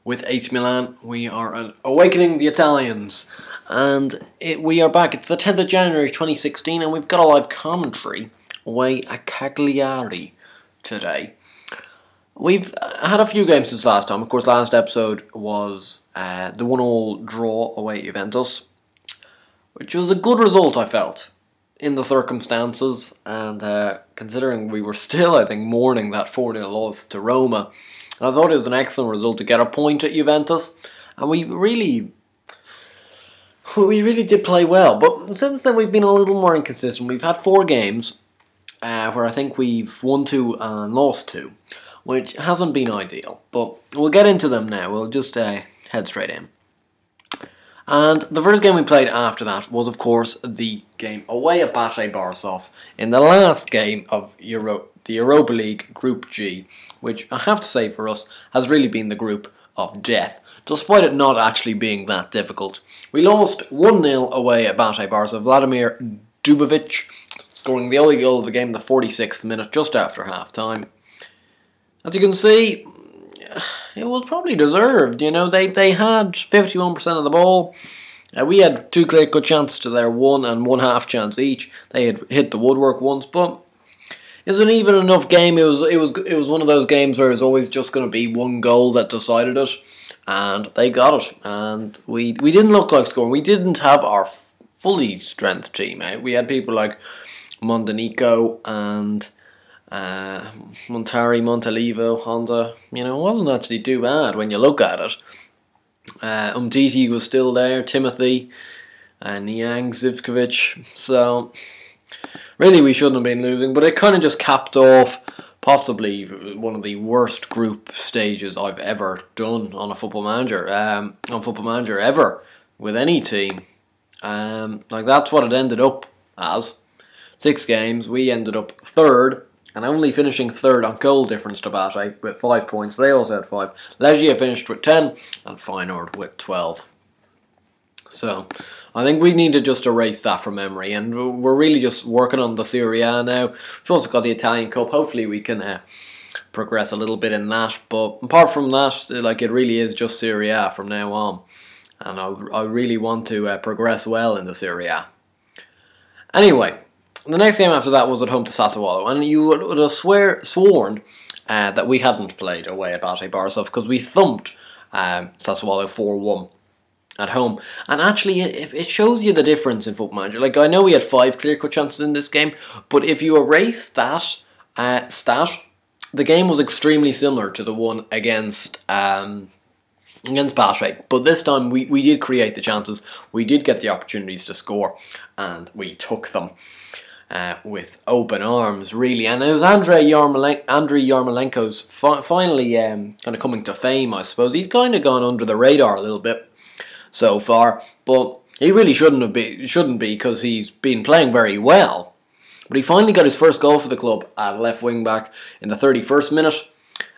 with AC Milan. We are awakening the Italians, and we are back. It's the 10th of January 2016, and we've got a live commentary away at Cagliari today. We've had a few games since last time. Of course, last episode was the 1-1 draw away at Juventus, which was a good result, I felt, in the circumstances, and considering we were still, I think, mourning that 4-0 loss to Roma. I thought it was an excellent result to get a point at Juventus, and we really did play well. But since then, we've been a little more inconsistent. We've had 4 games where I think we've won 2 and lost 2, which hasn't been ideal. But we'll get into them now. We'll just head straight in. And the first game we played after that was, of course, the game away at Bate Borisov in the last game of the Europa League Group G, which I have to say for us has really been the group of death, despite it not actually being that difficult. We lost 1-0 away at Bate Borisov. Vladimir Dubovic scoring the only goal of the game in the 46th minute, just after half-time. As you can see, it was probably deserved. You know, they had 51% of the ball. We had 2 clear-cut chances to their 1 and 1/2 chance each. They had hit the woodwork once, but it was an even enough game. It was one of those games where it was always just going to be one goal that decided it, and they got it. And we didn't look like scoring. We didn't have our fully strength team. We had people like Mondanico and Montari, Montalivo, Honda. You know, it wasn't actually too bad when you look at it. Umtiti was still there, Timothy, Niang, Zivkovic. So really, we shouldn't have been losing, but it kind of just capped off possibly one of the worst group stages I've ever done on a Football Manager, ever with any team. Like, that's what it ended up as. 6 games, we ended up 3rd, and only finishing 3rd on goal difference to Bate with 5 points. They also had 5. Legia finished with 10, and Feyenoord with 12. So, I think we need to just erase that from memory, and we're really just working on the Serie A now. We've also got the Italian Cup. Hopefully we can progress a little bit in that, but apart from that, like, it really is just Serie A from now on, and I really want to progress well in the Serie A. Anyway, the next game after that was at home to Sassuolo, and you would have sworn that we hadn't played away at Bate Borisov, because we thumped Sassuolo 4-1. At home, and actually it shows you the difference in Football Manager. Like, I know we had 5 clear-cut chances in this game, but if you erase that stat, the game was extremely similar to the one against Bate. But this time we did create the chances, we did get the opportunities to score, and we took them with open arms, really. And it was Andrei Yarmolenko's finally kind of coming to fame, I suppose. He's kind of gone under the radar a little bit so far, but he really shouldn't be, because he's been playing very well. But he finally got his first goal for the club at left wing back in the 31st minute.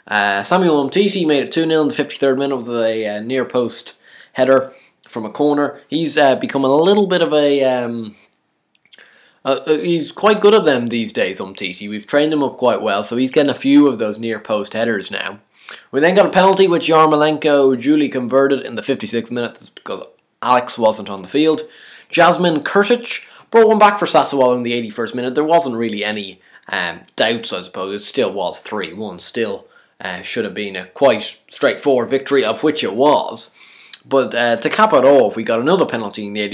Samuel Umtiti made it 2-0 in the 53rd minute with a near post header from a corner. He's become a little bit of a he's quite good at them these days, Umtiti. We've trained him up quite well, so he's getting a few of those near post headers now. We then got a penalty which Yarmolenko duly converted in the 56th minute because Alex wasn't on the field. Jasmin Kurtic brought one back for Sassuolo in the 81st minute. There wasn't really any doubts, I suppose. It still was 3-1. Still should have been a quite straightforward victory, of which it was. But to cap it off, we got another penalty in the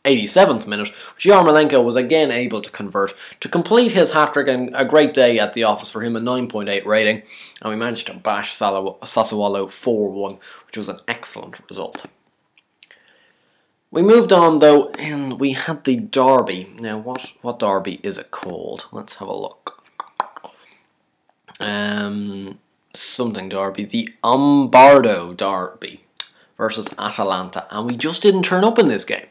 87th minute, which Yarmolenko was again able to convert to complete his hat-trick, and a great day at the office for him, a 9.8 rating, and we managed to bash Sassuolo 4-1, which was an excellent result. We moved on though, and we had the derby. Now, what derby is it called? Let's have a look. Something derby. The Lombardo derby versus Atalanta, and we just didn't turn up in this game.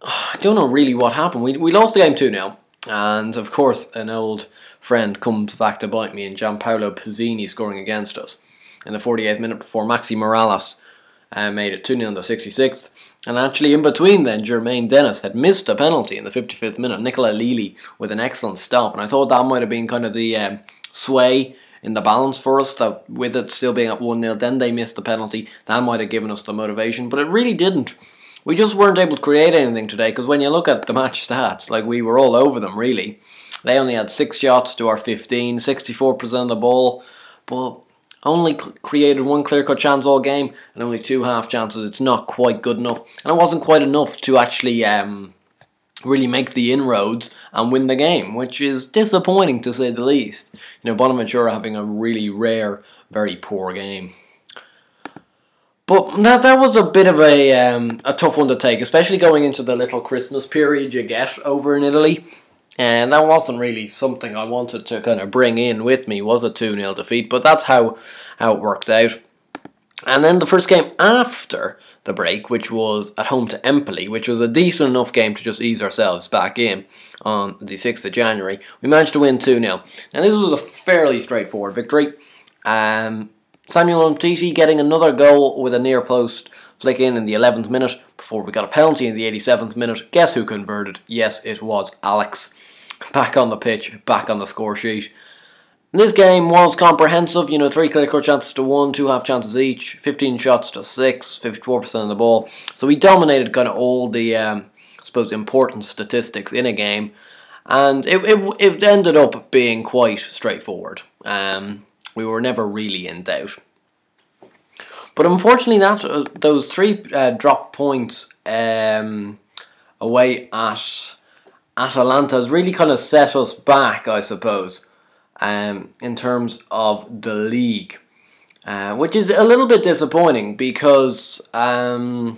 I don't know really what happened. We lost the game 2-0, and of course an old friend comes back to bite me in Gianpaolo Pizzini scoring against us in the 48th minute before Maxi Morales made it 2-0 in the 66th. And actually in between then, Jermaine Dennis had missed a penalty in the 55th minute. Nicola Lili with an excellent stop, and I thought that might have been kind of the sway in the balance for us, that with it still being at 1-0, then they missed the penalty. That might have given us the motivation, but it really didn't. We just weren't able to create anything today, because when you look at the match stats, like, we were all over them, really. They only had 6 shots to our 15, 64% of the ball, but only created 1 clear-cut chance all game, and only 2 half chances. It's not quite good enough, and it wasn't quite enough to actually really make the inroads and win the game, which is disappointing to say the least. Bonaventura having a really rare, very poor game. But that was a bit of a tough one to take, especially going into the little Christmas period you get over in Italy. And that wasn't really something I wanted to kind of bring in with me, was a 2-0 defeat, but that's how it worked out. And then the first game after the break, which was at home to Empoli, which was a decent enough game to just ease ourselves back in on the 6th of January, we managed to win 2-0. Now this was a fairly straightforward victory. Samuel Umtiti getting another goal with a near post flick in the 11th minute before we got a penalty in the 87th minute. Guess who converted? Yes, it was Alex. Back on the pitch, back on the score sheet. This game was comprehensive, 3 clear-cut chances to 1, 2 half chances each, 15 shots to 6, 54% of the ball. So we dominated kind of all the, I suppose, important statistics in a game, and it ended up being quite straightforward. We were never really in doubt. But unfortunately, those 3 drop points away at Atalanta has really kind of set us back, I suppose, in terms of the league, which is a little bit disappointing because we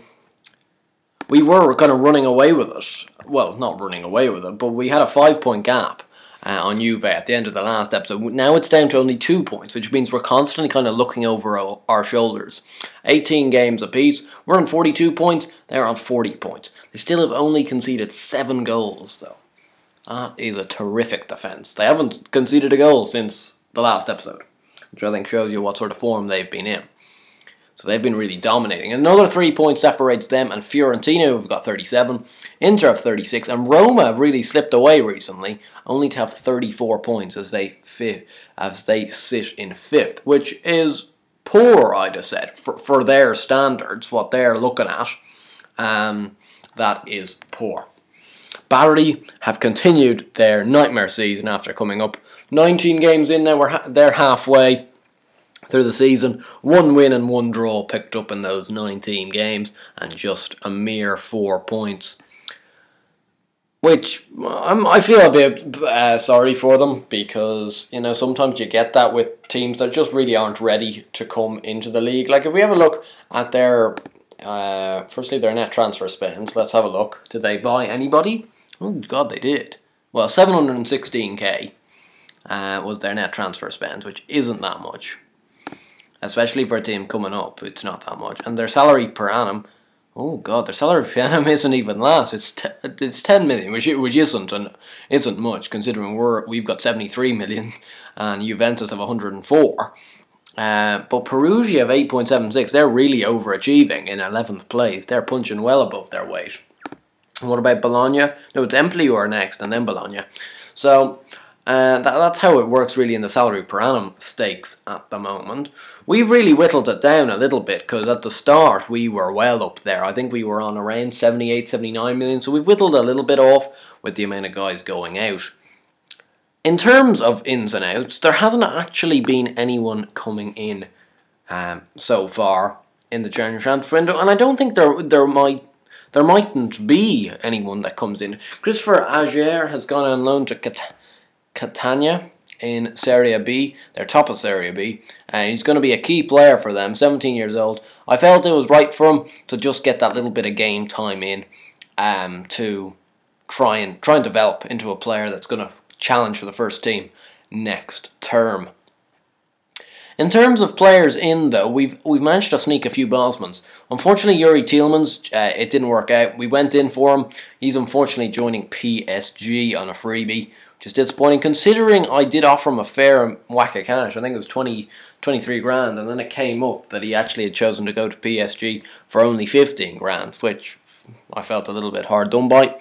were kind of running away with it. Well, not running away with it, but we had a 5-point gap on Juve at the end of the last episode. Now it's down to only 2 points, which means we're constantly kind of looking over our shoulders. 18 games apiece. We're on 42 points. They're on 40 points. They still have only conceded 7 goals, though. That is a terrific defence. They haven't conceded a goal since the last episode, which I think shows you what sort of form they've been in. So they've been really dominating. Another 3 points separates them and Fiorentina, who've got 37, Inter have 36, and Roma have really slipped away recently, only to have 34 points as they sit in 5th, which is poor, I'd have said, for their standards, what they're looking at. That is poor. Bari have continued their nightmare season after coming up. 19 games in now, they're halfway through the season. 1 win and 1 draw picked up in those 19 games, and just a mere 4 points. Which I feel a bit sorry for them, because sometimes you get that with teams that just really aren't ready to come into the league. Like if we have a look at their firstly their net transfer spends, let's have a look. Did they buy anybody? Oh God, they did. Well, 716k was their net transfer spend, which isn't that much. Especially for a team coming up, it's not that much. And their salary per annum, oh God, their salary per annum isn't even that. It's 10 million, which isn't much considering we've got 73 million and Juventus have 104. But Perugia have 8.76. They're really overachieving in 11th place. They're punching well above their weight. And what about Bologna? No, it's Empoli who are next, and then Bologna. So that's how it works really in the salary per annum stakes at the moment. We've really whittled it down a little bit, because at the start we were well up there. I think we were on around 78, 79 million, so we've whittled a little bit off with the amount of guys going out. In terms of ins and outs, there hasn't actually been anyone coming in so far in the January transfer window, and I don't think there mightn't be anyone that comes in. Christopher Aguirre has gone on loan to Catania in Serie B. They're top of Serie B, and he's going to be a key player for them. 17 years old. I felt it was right for him to just get that little bit of game time in, to try and develop into a player that's going to challenge for the first team next term. In terms of players in, though, we've managed to sneak a few Bosmans. Unfortunately, Yuri Tielemans, it didn't work out. We went in for him. He's unfortunately joining PSG on a freebie, which is disappointing considering I did offer him a fair whack of cash. I think it was 23 grand, and then it came up that he actually had chosen to go to PSG for only 15 grand, which I felt a little bit hard done by,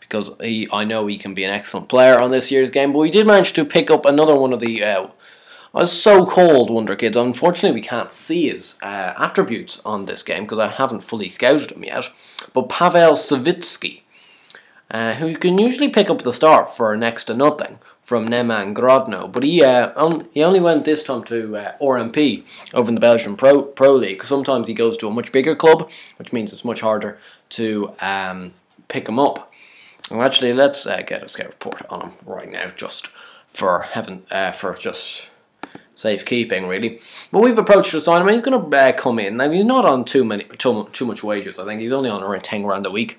because I know he can be an excellent player on this year's game. But we did manage to pick up another one of the I was so cold, Wonder Kids. Unfortunately, we can't see his attributes on this game because I haven't fully scouted him yet. But Pavel Savitsky, who you can usually pick up at the start for next to nothing from Neman Grodno, but he only went this time to RMP over in the Belgian Pro League. Sometimes he goes to a much bigger club, which means it's much harder to pick him up. Well, actually, let's get a scout report on him right now, just for just safekeeping, really. But we've approached to sign him. He's going to come in. Now, he's not on too much wages. I think he's only on around 10 grand a week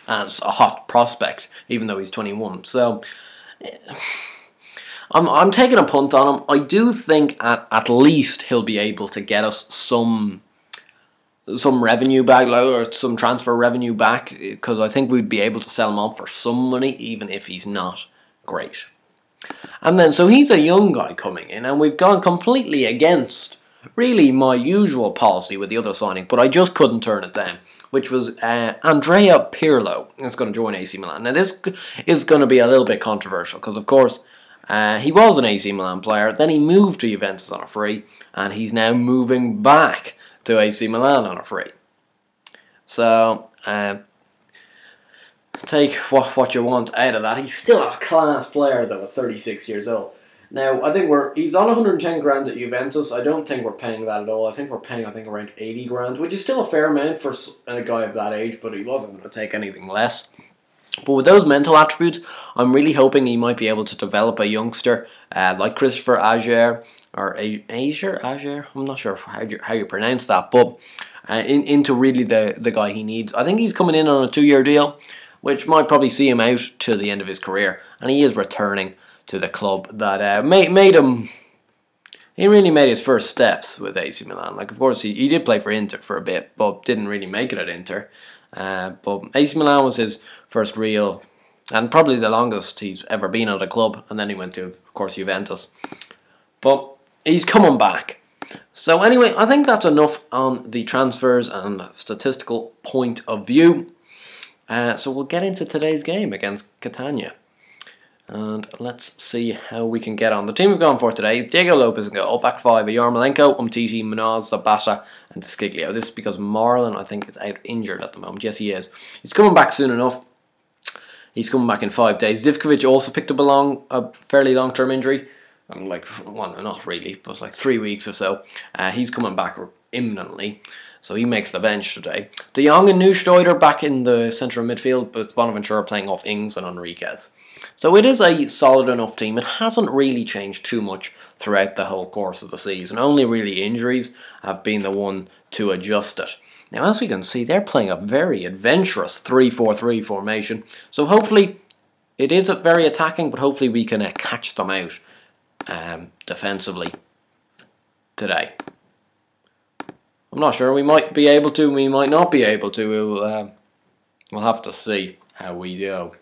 as a hot prospect, even though he's 21. So I'm taking a punt on him. I do think at least he'll be able to get us some revenue back, or some transfer revenue back, because I think we'd be able to sell him on for some money, even if he's not great. And then, so he's a young guy coming in, and we've gone completely against, really, my usual policy with the other signing, but I just couldn't turn it down, which was Andrea Pirlo is going to join AC Milan. Now, this is going to be a little bit controversial, because, of course, he was an AC Milan player, then he moved to Juventus on a free, and he's now moving back to AC Milan on a free. So, take what you want out of that. He's still a class player though at 36 years old. Now I think he's on 110 grand at Juventus. I don't think we're paying that at all. I think we're paying around 80 grand, which is still a fair amount for a guy of that age, but he wasn't going to take anything less. But with those mental attributes, I'm really hoping he might be able to develop a youngster like Christopher Ager, or Ager, I'm not sure how you pronounce that, but into really the guy he needs. I think he's coming in on a 2-year deal, which might probably see him out till the end of his career, and he is returning to the club that made him. He really made his first steps with AC Milan. Like, of course, he did play for Inter for a bit, but didn't really make it at Inter. But AC Milan was his first real, and probably the longest he's ever been at a club, and then he went to, of course, Juventus. But he's coming back. So anyway, I think that's enough on the transfers and statistical point of view. So we'll get into today's game against Catania. And let's see how we can get on. The team we've gone for today is Diego Lopez in goal, back five, Yarmolenko, Umtiti, Munoz, Zabata, and Desciglio. This is because Marlon, I think, is out injured at the moment. Yes, he is. He's coming back soon enough. He's coming back in 5 days. Zivkovic also picked up a fairly long-term injury. Well, not really, but like 3 weeks or so. He's coming back imminently. So he makes the bench today. De Jong and Neusteuter back in the centre of midfield, but Bonaventura playing off Ings and Enriquez. So it is a solid enough team. It hasn't really changed too much throughout the whole course of the season. Only really injuries have been the one to adjust it. Now, as we can see, they're playing a very adventurous 3-4-3 formation. So hopefully, it is very attacking, but hopefully we can catch them out defensively today. I'm not sure. We might be able to. We might not be able to. We'll have to see how we do.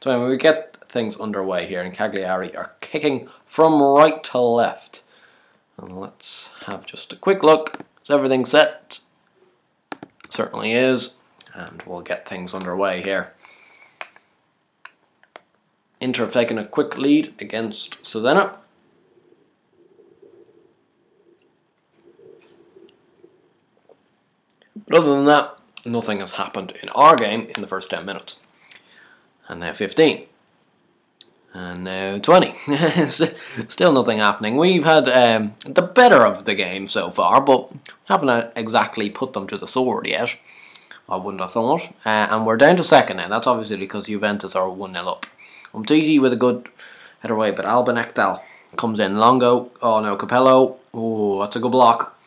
So anyway, we get things underway here, and Cagliari are kicking from right to left. And let's have just a quick look. Is everything set? Certainly is. And we'll get things underway here. Inter have taken a quick lead against Cesena. But other than that, nothing has happened in our game in the first 10 minutes. And now 15. And now 20. Still nothing happening. We've had the better of the game so far, but haven't exactly put them to the sword yet. I wouldn't have thought. And we're down to second now. That's obviously because Juventus are 1-0 up. Umtiti with a good header away, but Alban Ekdal comes in. Longo. Oh no, Capello. Oh, that's a good block.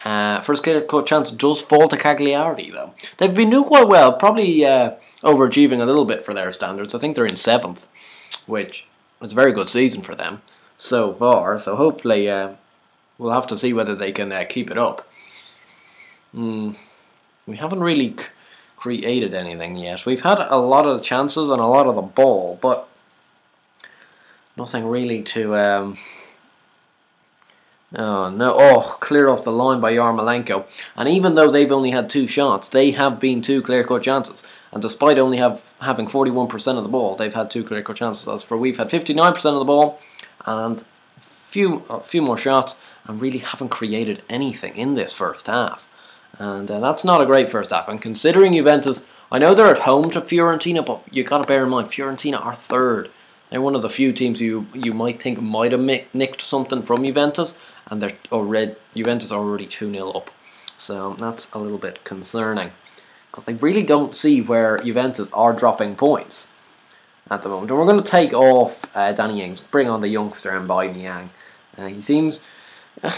First clear-cut chance does fall to Cagliari, though. They've been doing quite well, probably overachieving a little bit for their standards. I think they're in 7th, which is a very good season for them so far. So hopefully we'll have to see whether they can keep it up. We haven't really created anything yet. We've had a lot of chances and a lot of the ball, but nothing really to... Oh no! Oh, clear off the line by Yarmolenko. And even though they've only had 2 shots, they have been 2 clear-cut chances. And despite only having 41% of the ball, they've had 2 clear-cut chances. As for we've had 59% of the ball and a few more shots and really haven't created anything in this first half. And that's not a great first half. And considering Juventus, I know they're at home to Fiorentina, but you got to bear in mind Fiorentina are third. They're one of the few teams you might think might have nicked something from Juventus, and Juventus are already 2-0 up. So that's a little bit concerning, because I really don't see where Juventus are dropping points at the moment. And we're going to take off Danny Ings, bring on the youngster and buy Niang. He seems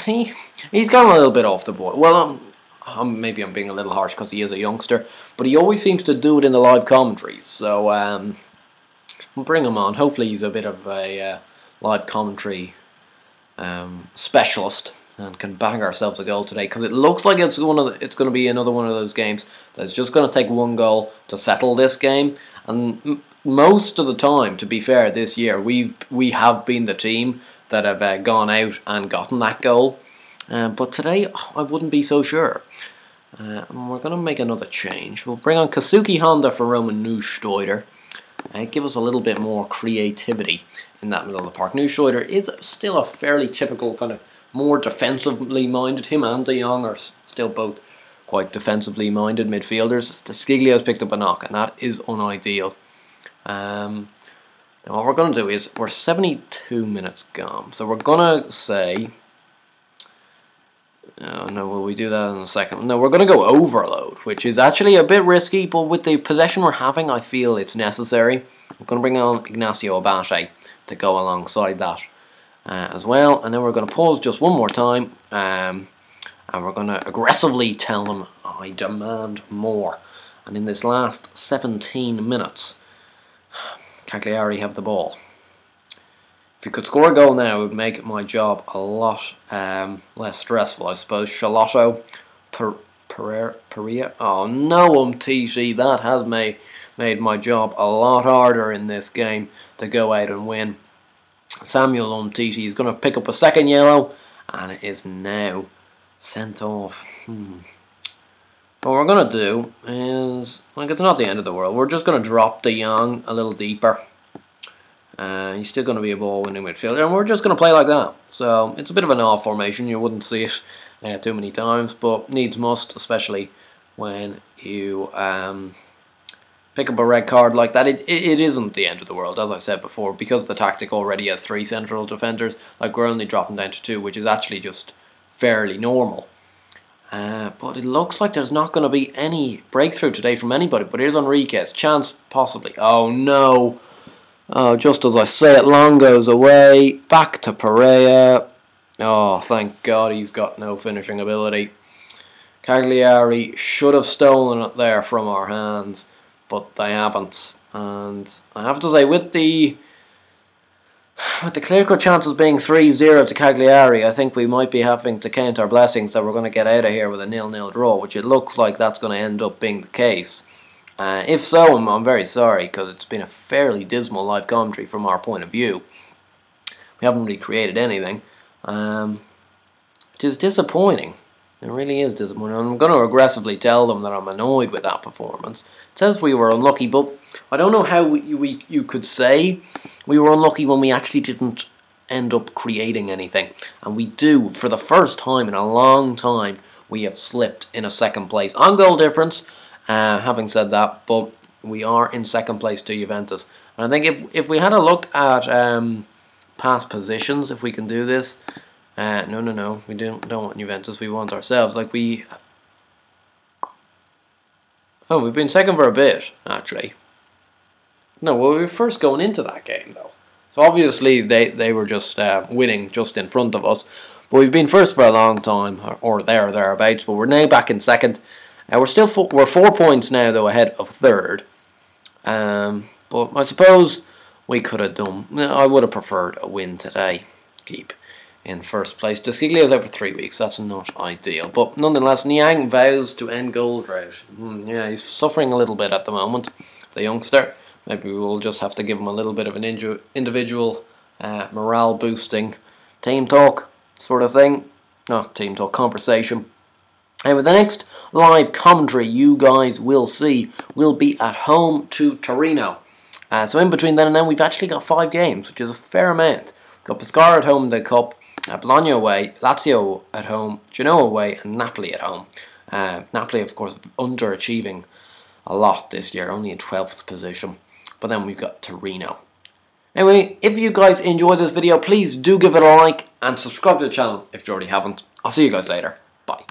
he's gone a little bit off the boil. Well, maybe I'm being a little harsh because he is a youngster, but he always seems to do it in the live commentaries. So we'll bring him on. Hopefully he's a bit of a live commentary specialist and can bang ourselves a goal today, because it looks like it's going to be another one of those games that's just going to take one goal to settle this game. And most of the time, to be fair, this year we have been the team that have gone out and gotten that goal. But today I wouldn't be so sure. And we're going to make another change. We'll bring on Kazuki Honda for Roman Neusteuter. Give us a little bit more creativity in that middle of the park. Neusteuter is still a fairly typical kind of more defensively minded. Him and De Jong are still both quite defensively minded midfielders. Desciglio's picked up a knock, and that is unideal. Now what we're going to do is, we're 72 minutes gone, so we're going to say... Oh, no, will we do that in a second? No, we're going to go overload, which is actually a bit risky, but with the possession we're having, I feel it's necessary. I'm going to bring on Ignacio Abate to go alongside that as well. And then we're going to pause just one more time, and we're going to aggressively tell them, I demand more. And in this last 17 minutes, Cagliari have the ball. If you could score a goal now, it would make my job a lot less stressful, I suppose. Charlotto, Perea. Oh no, Umtiti. That has made my job a lot harder in this game to go out and win. Samuel Umtiti is going to pick up a second yellow, and it is now sent off. What we're going to do is, like, it's not the end of the world. We're just going to drop De Jong a little deeper. He's still going to be a ball-winning midfielder, and we're just going to play like that. So it's a bit of an off formation. You wouldn't see it too many times, but needs must, especially when you pick up a red card like that. It isn't the end of the world, as I said before, because the tactic already has 3 central defenders. Like, we're only dropping down to 2, which is actually just fairly normal. But it looks like there's not going to be any breakthrough today from anybody. But here's Enriquez. Chance, possibly. Oh, no. Oh, just as I say it, long goes away. Back to Perea. Oh, thank God he's got no finishing ability. Cagliari should have stolen it there from our hands, but they haven't. And I have to say, with the clear-cut chances being 3-0 to Cagliari, I think we might be having to count our blessings that we're going to get out of here with a 0-0 draw, which it looks like that's going to end up being the case. If so, I'm very sorry, because it's been a fairly dismal live commentary from our point of view. We haven't really created anything, which is disappointing. It really is disappointing. I'm going to aggressively tell them that I'm annoyed with that performance. It says we were unlucky, but I don't know how you could say we were unlucky when we actually didn't end up creating anything. And we do, for the first time in a long time, we have slipped in a second place on goal difference. Having said that, but we are in second place to Juventus. And I think if we had a look at past positions, if we can do this, no, we don't want Juventus, we want ourselves. Like we've been second for a bit, actually. No, well, we were first going into that game, though. So obviously they were just winning just in front of us. But we've been first for a long time, or thereabouts. But we're now back in second. We're 4 points now, though, ahead of third. But I suppose we could have done. I would have preferred a win today. Keep in first place. Desciglio's out for 3 weeks. That's not ideal. But nonetheless, Niang vows to end goal drought. Yeah, he's suffering a little bit at the moment. The youngster. Maybe we will just have to give him a little bit of an individual morale boosting team talk sort of thing. Not team talk, conversation. And with the next live commentary you guys will see, will be at home to Torino. So in between then and then, we've actually got 5 games, which is a fair amount. We've got Pescara at home in the Cup, Bologna away, Lazio at home, Genoa away, and Napoli at home. Napoli, of course, underachieving a lot this year, only in 12th position. But then we've got Torino. Anyway, if you guys enjoyed this video, please do give it a like and subscribe to the channel if you already haven't. I'll see you guys later. Bye.